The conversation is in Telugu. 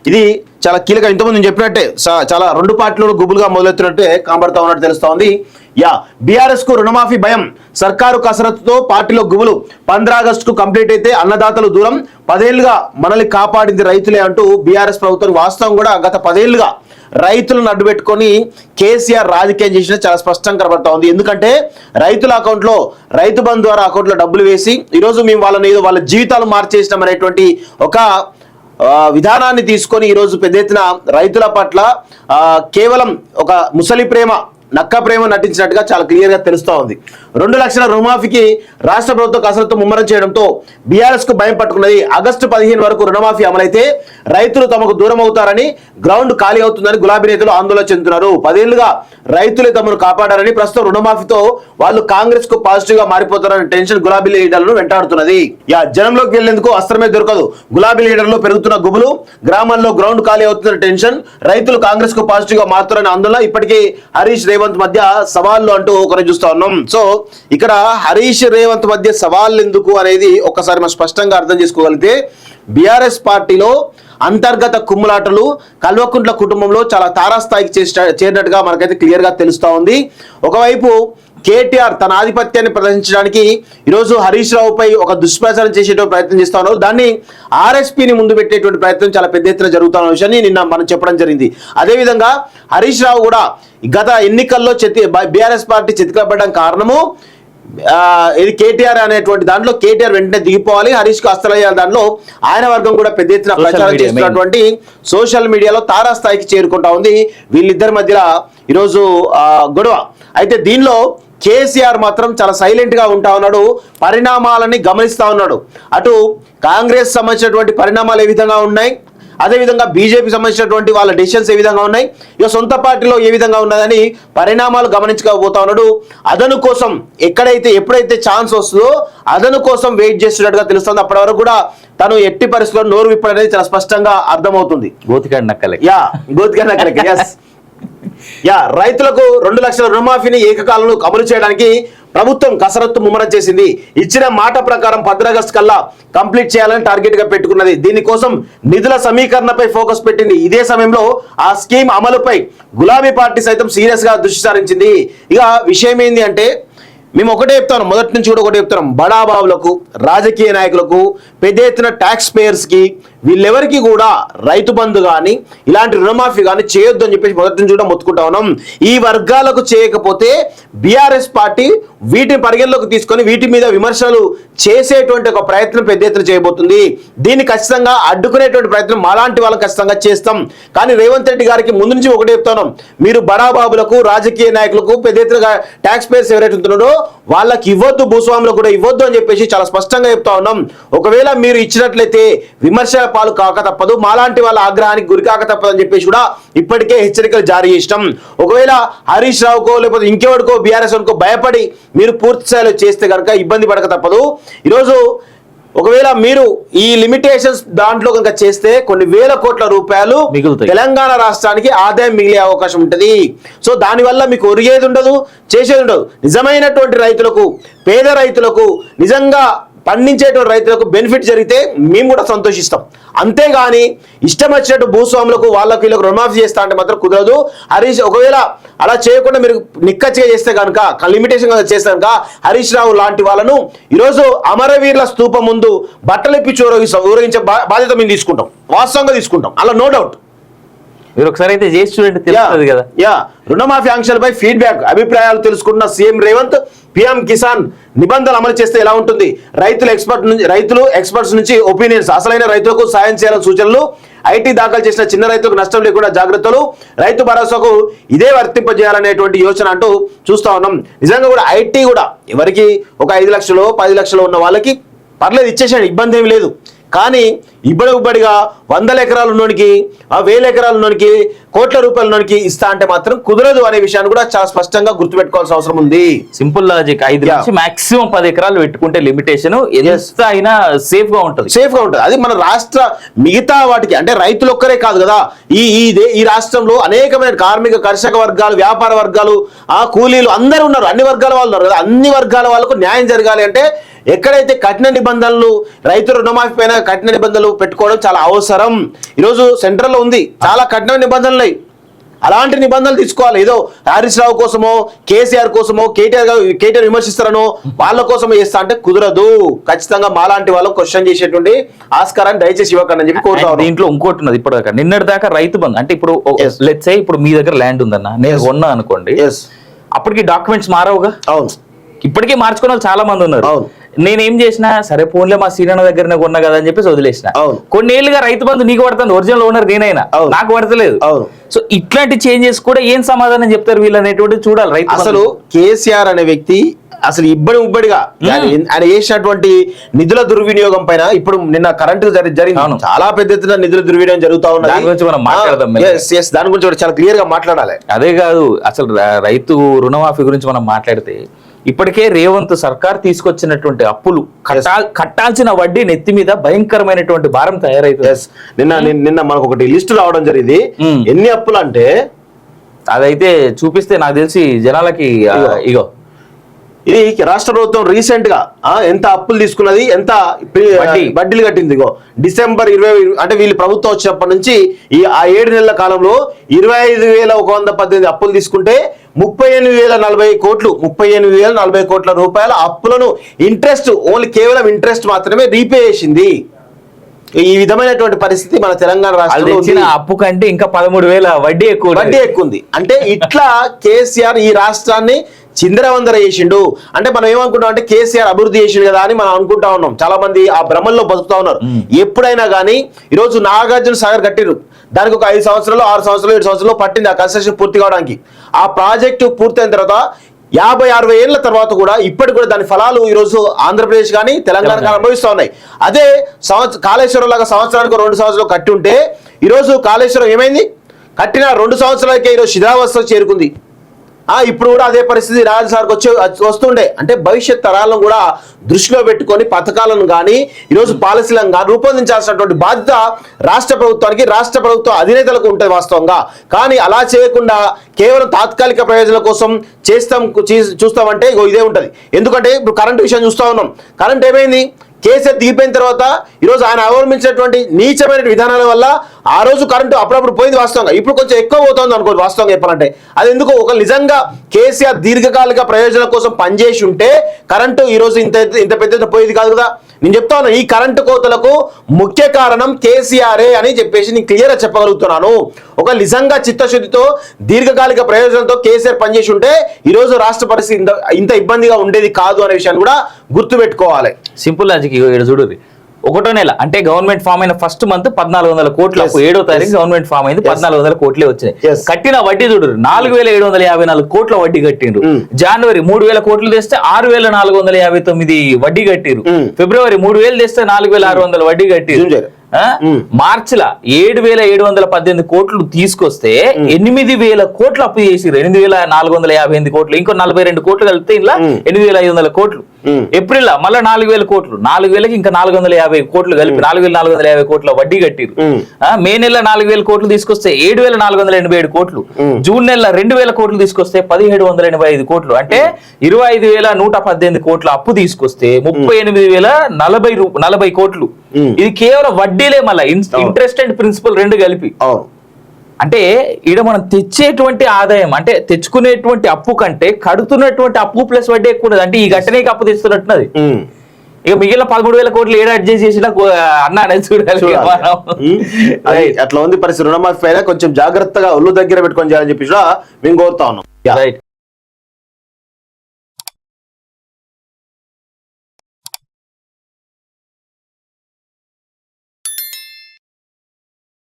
ఇది చాలా కీలకం. ఇంతకుముందు నేను చెప్పినట్టే చాలా రెండు పార్టీలు గుబులుగా మొదలెత్తినట్టే కనబడతా ఉన్నట్టు తెలుస్తా ఉంది. బీఆర్ఎస్ కు రుణమాఫీ భయం, సర్కారు కసరత్తుతో పార్టీలో గుబులు. 15 ఆగస్టుకు కంప్లీట్ అయితే అన్నదాతలు దూరం, 10 ఏళ్లుగా మనల్ని కాపాడింది రైతులే అంటూ బీఆర్ఎస్ ప్రభుత్వం వాస్తవం కూడా గత 10 ఏళ్లుగా రైతులను అడ్డుపెట్టుకొని కేసీఆర్ రాజకీయం చేసిన చాలా స్పష్టంగా కనబడతా ఉంది. ఎందుకంటే రైతుల అకౌంట్లో రైతు బంధు ద్వారా అకౌంట్లో డబ్బులు వేసి ఈరోజు మేము వాళ్ళ జీవితాలు మార్చేసినాం అనేటువంటి ఒక విధానాన్ని తీసుకొని ఈరోజు పెద్ద ఎత్తున రైతుల పట్ల కేవలం ఒక ముసలి ప్రేమ నక్క ప్రేమ నటించినట్టుగా చాలా క్లియర్ గా తెలుస్తూ ఉంది. 2 లక్షల రుణమాఫీకి రాష్ట్ర ప్రభుత్వం కసరత్తు ముమ్మరం చేయడంతో బీఆర్ఎస్ కు భయం పట్టుకున్నది. ఆగస్టు 15 వరకు రుణమాఫీ అమలైతే రైతులు తమకు దూరం అవుతారని, గ్రౌండ్ ఖాళీ అవుతుందని గులాబీ నేతలు ఆందోళన చెందుతున్నారు. 10 ఏళ్లుగా రైతులే తమను కాపాడారని, ప్రస్తుతం రుణమాఫీతో వాళ్ళు కాంగ్రెస్ కు పాజిటివ్ గా మారిపోతారని టెన్షన్ గులాబీ లీడర్లను వెంటాడుతున్నది. జనంలోకి వెళ్లేందుకు అస్త్రమే దొరకదు. గులాబీ లీడర్లు పెరుగుతున్న గుబులు, గ్రామాల్లో గ్రౌండ్ ఖాళీ అవుతున్న టెన్షన్, రైతులు కాంగ్రెస్ కు పాజిటివ్ గా మారుతారని ఆందోళన. ఇప్పటికీ హరీష్ రేవంత్ మధ్య సవాళ్ళు అంటూ ఒకరు చూస్తా ఉన్నాం. సో ఇక్కడ హరీష్ రేవంత్ మధ్య సవాళ్ళు ఎందుకు అనేది ఒక్కసారి మనం స్పష్టంగా అర్థం చేసుకోగలిగితే, బీఆర్ఎస్ పార్టీలో అంతర్గత కుమ్ములాటలు కల్వకుంట్ల కుటుంబంలో చాలా తారాస్థాయికి చేరినట్టుగా మనకైతే క్లియర్ గా తెలుస్తా ఉంది. ఒకవైపు కేటీఆర్ తన ఆధిపత్యాన్ని ప్రదర్శించడానికి ఈరోజు హరీష్ రావుపై ఒక దుష్ప్రచారం చేసేటువంటి ప్రయత్నం చేస్తా ఉన్నారు. దాన్ని ఆర్ఎస్పీని ముందు పెట్టేటువంటి ప్రయత్నం చాలా పెద్ద ఎత్తున జరుగుతున్న విషయాన్ని నిన్న మనం చెప్పడం జరిగింది. అదేవిధంగా హరీష్ రావు కూడా గత ఎన్నికల్లో బీఆర్ఎస్ పార్టీ చితికబడడం కారణము ఇది కేటీఆర్ అనేటువంటి దాంట్లో కేటీఆర్ వెంటనే దిగిపోవాలి, హరీష్ కు అస్తలయ్యాలి. దాంట్లో ఆయన వర్గం కూడా పెద్ద ఎత్తున ప్రచారం చేస్తున్నటువంటి సోషల్ మీడియాలో తారాస్థాయికి చేరుకుంటా ఉంది. వీళ్ళిద్దరి మధ్య ఈరోజు గొడవ. అయితే దీనిలో కేసీఆర్ మాత్రం చాలా సైలెంట్ గా ఉంటా ఉన్నాడు, పరిణామాలని గమనిస్తా ఉన్నాడు. అటు కాంగ్రెస్ సంబంధించినటువంటి పరిణామాలు ఏ విధంగా ఉన్నాయి, అదేవిధంగా బీజేపీ సంబంధించినటువంటి వాళ్ళ డెసిషన్స్ ఏ విధంగా ఉన్నాయి, ఇక సొంత పార్టీలో ఏ విధంగా ఉన్నదని పరిణామాలు గమనించకపోతా ఉన్నాడు. అదను కోసం ఎప్పుడైతే ఛాన్స్ వస్తుందో అదను కోసం వెయిట్ చేస్తున్నట్టుగా తెలుస్తుంది. అప్పటి వరకు కూడా తను ఎట్టి పరిస్థితుల్లో నోరు విప్పడనేది చాలా స్పష్టంగా అర్థమవుతుంది. గోతికాడ్ నక్కలకి రైతులకు 2 లక్షల రుణమాఫీని ఏకకాలంలో అమలు చేయడానికి ప్రభుత్వం కసరత్తు ముమ్మరం చేసింది. ఇచ్చిన మాట ప్రకారం 15 ఆగస్టు కల్లా కంప్లీట్ చేయాలని టార్గెట్ గా పెట్టుకున్నది. దీనికోసం నిధుల సమీకరణపై ఫోకస్ పెట్టింది. ఇదే సమయంలో ఆ స్కీమ్ అమలుపై గులాబీ పార్టీ సైతం సీరియస్ గా దృష్టి సారించింది. ఇక విషయం ఏంది అంటే, మేము ఒకటే చెప్తాను, మొదటి నుంచి కూడా ఒకటే చెప్తున్నాం, బడాబాబులకు, రాజకీయ నాయకులకు, పెద్ద ఎత్తున ట్యాక్స్ పేయర్స్ కి, వీళ్ళెవరికి కూడా రైతు బంధు కానీ ఇలాంటి రుణమాఫీ కానీ చేయొద్దు అని చెప్పేసి మొదటి నుంచి కూడా మొత్తుకుంటా ఉన్నాం. ఈ వర్గాలకు చేయకపోతే బీఆర్ఎస్ పార్టీ వీటిని పరిగణలోకి తీసుకొని వీటి మీద విమర్శలు చేసేటువంటి ఒక ప్రయత్నం పెద్ద ఎత్తున చేయబోతుంది. దీన్ని ఖచ్చితంగా అడ్డుకునేటువంటి ప్రయత్నం మాలాంటి వాళ్ళకి ఖచ్చితంగా చేస్తాం. కానీ రేవంత్ రెడ్డి గారికి ముందు నుంచి ఒకటే చెప్తాను, మీరు బడాబాబులకు, రాజకీయ నాయకులకు, పెద్ద ఎత్తున ట్యాక్స్ పేయర్స్ ఎవరైతే ఉంటున్నారో వాళ్ళకి ఇవ్వద్దు, భూస్వాములకు కూడా ఇవ్వద్దు అని చెప్పేసి చాలా స్పష్టంగా చెప్తా ఉన్నాం. ఒకవేళ మీరు ఇచ్చినట్లయితే విమర్శల పాలు కాక తప్పదు, మాలాంటి వాళ్ళ ఆగ్రహానికి గురి కాక తప్పదు అని చెప్పేసి కూడా ఇప్పటికే హెచ్చరికలు జారీ చేసినాం. ఒకవేళ హరీష్ రావుకో లేకపోతే ఇంకెవరికో బీఆర్ఎస్ అనుకో భయపడి మీరు పూర్తి స్థాయిలో చేస్తే కనుక ఇబ్బంది పడక తప్పదు. ఈరోజు ఒకవేళ మీరు ఈ లిమిటేషన్స్ దాంట్లో కనుక చేస్తే కొన్ని వేల కోట్ల రూపాయలు తెలంగాణ రాష్ట్రానికి ఆదాయం మిగిలే అవకాశం ఉంటుంది. సో దానివల్ల మీకు ఒరిగేది ఉండదు, చేసేది ఉండదు. నిజమైనటువంటి రైతులకు, పేద రైతులకు, నిజంగా పండించేటువంటి రైతులకు బెనిఫిట్ జరిగితే మేము కూడా సంతోషిస్తాం. అంతేగాని ఇష్టం వచ్చినట్టు భూస్వాములకు వాళ్ళకు వీళ్ళకు రుణమాఫీ చేస్తా అంటే మాత్రం కుదరదు. హరీష్ ఒకవేళ అలా చేయకుండా మీరు నిక్కచ్చిగా చేస్తే కనుక, లిమిటేషన్ చేస్తే కనుక హరీష్ రావు లాంటి వాళ్ళను ఈరోజు అమరవీరుల స్తూపం ముందు బట్టలిప్పి ఊరేగించే బాధ్యత మేము తీసుకుంటాం, వాస్తవంగా తీసుకుంటాం, అలా నో డౌట్. మీరు ఒకసారి అయితే చేసి చూడండి, తెలుస్తుంది కదా. రుణమాఫీ ఆంక్షలపై ఫీడ్బ్యాక్, అభిప్రాయాలు తెలుసుకున్న సీఎం రేవంత్. పిఎం కిసాన్ నిబంధనలు అమలు చేస్తే ఎలా ఉంటుంది, రైతులు ఎక్స్పర్ట్స్ నుంచి ఒపీనియన్స్, అసలైన రైతులకు సాయం చేయాలని సూచనలు, ఐటీ దాఖలు చేసిన చిన్న రైతులకు నష్టం లేకుండా జాగ్రత్తలు, రైతు భరోసాకు ఇదే వర్తింపజేయాలనేటువంటి యోచన అంటూ చూస్తా ఉన్నాం. నిజంగా కూడా ఐటీ కూడా ఎవరికి ఒక 5 లక్షలు 10 లక్షలు ఉన్న వాళ్ళకి పర్లేదు ఇచ్చేసాడు, ఇబ్బంది ఏమి లేదు. కానీ ఇబ్బడిగా 100 ఎకరాలు ఉన్నోనికి, 1000 ఎకరాలు ఉన్నోనికి, కోట్ల రూపాయల ఉన్నోనికి ఇస్తా అంటే మాత్రం కుదరదు అనే విషయాన్ని కూడా చాలా స్పష్టంగా గుర్తుపెట్టుకోవాల్సిన అవసరం ఉంది. సింపుల్ లాజిక్, 5 నుంచి మాక్సిమం 10 ఎకరాలు పెట్టుకుంటే లిమిటేషన్ ఎంత అయినా సేఫ్ గా ఉంటుంది. అది మన రాష్ట్ర మిగతా వాటికి అంటే రైతులు ఒక్కరే కాదు కదా, ఈ రాష్ట్రంలో అనేకమైన కార్మిక, కర్షక వర్గాలు, వ్యాపార వర్గాలు, కూలీలు అందరూ ఉన్నారు, అన్ని వర్గాల వాళ్ళు ఉన్నారు కదా. అన్ని వర్గాల వాళ్ళకు న్యాయం జరగాలి అంటే ఎక్కడైతే కఠిన నిబంధనలు రైతు రుణమాఫీ పైన కఠిన నిబంధనలు పెట్టుకోవడం చాలా అవసరం. ఈరోజు సెంట్రల్ లో ఉంది చాలా కఠిన నిబంధనలు, అలాంటి నిబంధనలు తీసుకోవాలి. ఏదో హరీష్ రావు కోసమో కేసీఆర్ కోసమో కేటీఆర్ విమర్శిస్తారనో వాళ్ళ కోసం చేస్తా అంటే కుదరదు. ఖచ్చితంగా మాలాంటి వాళ్ళకు క్వశ్చన్ చేసేటువంటి ఆస్కారాన్ని దయచేసి ఇవ్వకండి అని చెప్పి కోరుతాను. దీంట్లో ఇంకోటి ఉన్నది, ఇప్పుడు నిన్నటి దాకా రైతు బంధు అంటే ఇప్పుడు లెట్స్ సే ఇప్పుడు మీ దగ్గర ల్యాండ్ ఉందన్న, నేను కొన్నా అనుకోండి, అప్పటికి డాక్యుమెంట్స్ మారవుగా. అవును, ఇప్పటికే మార్చుకున్న వాళ్ళు చాలా మంది ఉన్నారు. అవును, నేనేం చేసిన సరే ఫోన్లే మా సీనియర్ దగ్గరనే కొన్నా కదా అని చెప్పేసి వదిలేసిన. కొన్నేళ్లుగా రైతు బంధు నీకు పడుతుంది, ఒరిజినల్ ఓనర్ నేనైనా, నాకు పడతలేదు. సో ఇట్లాంటి చేంజెస్ కూడా ఏం సమాధానం చెప్తారు వీళ్ళు అనేటువంటిది చూడాలి రైతు. అసలు కేసీఆర్ అనే వ్యక్తి అసలు ఉబ్బడిగా ఆయన చేసినటువంటి నిధుల దుర్వినియోగం పైన ఇప్పుడు నిన్న కరెంటు జరిగింది, చాలా పెద్ద ఎత్తున నిధుల దుర్వినియోగం జరుగుతా ఉన్నది. దాని గురించి మనం మాట్లాడదాం. దాని గురించి చాలా క్లియర్ గా మాట్లాడాలి. అదే కాదు, అసలు రైతు రుణమాఫీ గురించి మనం మాట్లాడితే ఇప్పటికే రేవంత్ సర్కార్ తీసుకొచ్చినటువంటి అప్పులు కట్టాల్సిన వడ్డీ నెత్తి మీద భయంకరమైనటువంటి భారం తయారైతుంది. నిన్న మనకు ఒకటి లిస్టు రావడం జరిగింది, ఎన్ని అప్పులు అంటే అదైతే చూపిస్తే నాకు తెలిసి జనాలకి ఇగో ఇది రాష్ట్ర ప్రభుత్వం రీసెంట్ గా ఎంత అప్పులు తీసుకున్నది, ఎంత వడ్డీలు కట్టింది. ఇగో డిసెంబర్ 20 అంటే వీళ్ళు ప్రభుత్వం వచ్చినప్పటి నుంచి ఆ 7 నెలల కాలంలో 25,118 అప్పులు తీసుకుంటే 38,040 కోట్లు 38,040 కోట్ల రూపాయల అప్పులను ఇంట్రెస్ట్, ఓన్లీ కేవలం ఇంట్రెస్ట్ మాత్రమే రీపే చేసింది. ఈ విధమైనటువంటి పరిస్థితి మన తెలంగాణ రాష్ట్రంలో ఇచ్చిన అప్పు కంటే ఇంకా 13,000 వడ్డీ ఎక్కువ ఉంది. అంటే ఇట్లా కేసీఆర్ ఈ రాష్ట్రాన్ని చిందరవందర చేసిండు. అంటే మనం ఏమనుకుంటాం అంటే కేసీఆర్ అభివృద్ధి చేసిండు కదా అని మనం అనుకుంటా ఉన్నాం. చాలా మంది ఆ భ్రమంలో బతుకుతా ఉన్నారు. ఎప్పుడైనా కానీ ఈరోజు నాగార్జున సాగర్ కట్టిరు, దానికి ఒక 5 సంవత్సరాలు 6 సంవత్సరాలు 7 సంవత్సరాలు పట్టింది ఆ కన్స్ట్రక్షన్ పూర్తి కావడానికి. ఆ ప్రాజెక్టు పూర్తయిన తర్వాత 50-60 ఏళ్ల తర్వాత కూడా ఇప్పటికి కూడా దాని ఫలాలు ఈరోజు ఆంధ్రప్రదేశ్ కానీ తెలంగాణ కానీ అనుభవిస్తూ ఉన్నాయి. అదే కాళేశ్వరం లాగా సంవత్సరానికి 2 సంవత్సరాలు కట్టి ఉంటే ఈరోజు కాళేశ్వరం ఏమైంది, కట్టిన 2 సంవత్సరాలకే ఈరోజు శిథిలావస్థ చేరుకుంది. ఇప్పుడు కూడా అదే పరిస్థితి రాజసార్కి వస్తుండే. అంటే భవిష్యత్ తరాలను కూడా దృష్టిలో పెట్టుకొని పథకాలను కానీ ఈరోజు పాలసీలను కానీ రూపొందించాల్సినటువంటి బాధ్యత రాష్ట్ర ప్రభుత్వానికి, రాష్ట్ర ప్రభుత్వ అధినేతలకు ఉంటుంది వాస్తవంగా. కానీ అలా చేయకుండా కేవలం తాత్కాలిక ప్రయోజనాల కోసం చూస్తామంటే ఇదే ఉంటుంది. ఎందుకంటే ఇప్పుడు కరెంటు విషయం చూస్తూ ఉన్నాం. కరెంట్ ఏమైంది, కేసీఆర్ దిగిపోయిన తర్వాత ఈరోజు ఆయన అవలంబించినటువంటి నీచమైన విధానాల వల్ల ఆ రోజు కరెంటు అప్పుడప్పుడు పోయింది వాస్తవంగా, ఇప్పుడు కొంచెం ఎక్కువ పోతుంది అనుకోండి వాస్తవంగా చెప్పాలంటే. అది ఎందుకు, ఒక నిజంగా కేసీఆర్ దీర్ఘకాలిక ప్రయోజనం కోసం పనిచేసి ఉంటే కరెంటు ఈరోజు ఇంత పెద్ద పోయేది కాదు కదా. నేను చెప్తా ఉన్నా ఈ కరెంటు కోతలకు ముఖ్య కారణం కేసీఆరే అని చెప్పేసి నేను క్లియర్ గా చెప్పగలుగుతున్నాను. ఒక నిజంగా చిత్తశుద్ధితో దీర్ఘకాలిక ప్రయోజనంతో కేసీఆర్ పనిచేసి ఉంటే ఈరోజు రాష్ట్ర పరిస్థితి ఇంత ఇబ్బందిగా ఉండేది కాదు అనే విషయాన్ని కూడా గుర్తుపెట్టుకోవాలి. సింపుల్ లాజిక్ చూడు, 1వ నెల అంటే గవర్నమెంట్ ఫామ్ అయిన ఫస్ట్ మంత్ 1,400 కోట్లు, 7వ తారీఖు గవర్నమెంట్ ఫామ్ అయింది, 1,400 కోట్లే వచ్చినాయి. కట్టిన వడ్డీ చూడు 4,754 కోట్ల వడ్డీ కట్టిండ్రు. జనవరి 3,000 కోట్లు తెస్తే 6,459 వడ్డీ కట్టిరు. ఫిబ్రవరి 3,000 తెస్తే 4,600 వడ్డీ కట్టిరు. మార్చిల 7,718 కోట్లు తీసుకొస్తే 8,000 కోట్లు అప్పు చేసిరు. 8,458 కోట్లు, ఇంకో 42 కోట్లు కలిపితే ఇలా 8,500 కోట్లు. ఏప్రిల్ మళ్ళీ 4,000 కోట్లు, 4,000కి ఇంకా 450 కోట్లు కలిపి 4,450 కోట్ల వడ్డీ కట్టిరు. మే నెల 4,000 కోట్లు తీసుకొస్తే 7,487 కోట్లు. జూన్ నెల 2,000 కోట్లు తీసుకొస్తే 1,785 కోట్లు. అంటే 25,118 కోట్ల అప్పు తీసుకొస్తే 38,040 కోట్లు. ఇది కేవలం వడ్డీలే, మళ్ళీ ఇంట్రెస్ట్ అండ్ ప్రిన్సిపల్ 2 కలిపి. అంటే ఈడ మనం తెచ్చేటువంటి ఆదాయం అంటే తెచ్చుకునేటువంటి అప్పు కంటే కడుతున్నటువంటి అప్పు ప్లస్ వడ్డీ ఎక్కువ ఉన్నది. అంటే ఈ గట్టనేకి అప్పు తెస్తున్నట్టున్నది. ఇక మిగిలిన 13,000 కోట్లు ఏడా అడ్జస్ట్ చేసినా అన్న అనేది చూడాలి. అట్లా ఉంది పరిస్థితి. రుణమాఫీ పైన కొంచెం జాగ్రత్తగా ఒళ్ళు దగ్గర పెట్టుకొని చేయాలని చెప్పి మేము కోరుతా ఉన్నాం.